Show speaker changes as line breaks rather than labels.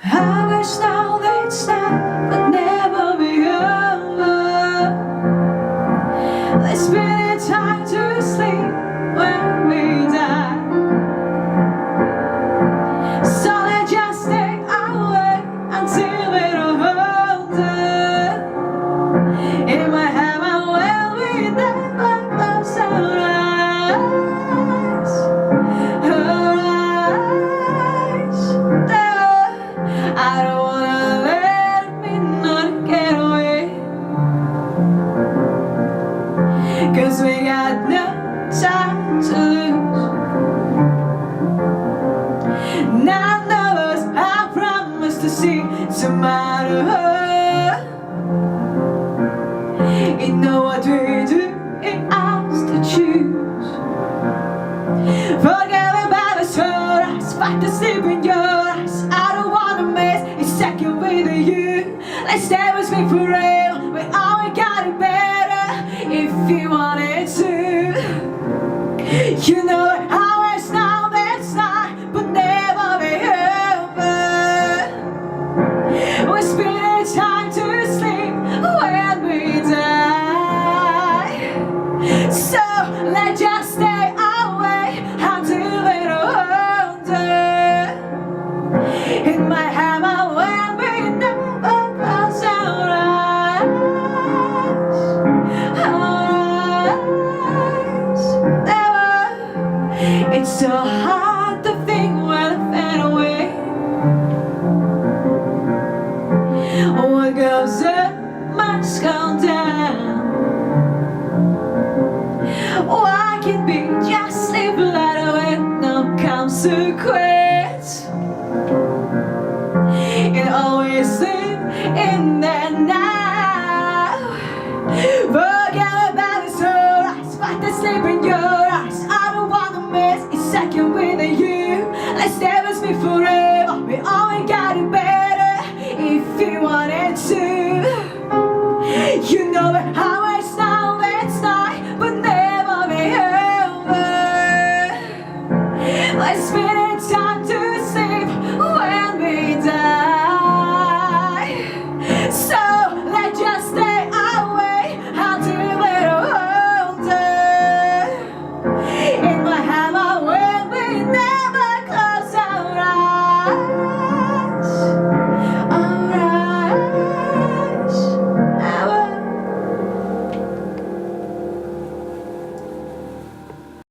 I wish now that time would never be over. Let's spend the time to sleep when we die. So let's just stay awake until we're older. In my heaven when we never close our eyes. Our eyes. I don't wanna let midnight get away, 'cause we got no time to lose. None of us I promise to see tomorrow. You know what we do, it's ours to choose. Forget about us for us, fight the sleep in your eyes. I don't wanna miss a second with you. Let's stay with me forever, we all got it better if you wanted to. You know how it's now, that's not, but never be over. We spend time to sleep when we die. So let's just stay awake until we're older. In my hammer when we never close our eyes. Our eyes, never. It's so hard to think when I fade away. What goes up must go down. Why can't we just live light with no consequence? And always live in the now. Forget about the sunrise, fight the sleep in your eyes. I don't wanna miss a second with you. Let's stay with me forever, we always got it better if you wanted to. You know how it's now, it's not, but never be over. Let's spend time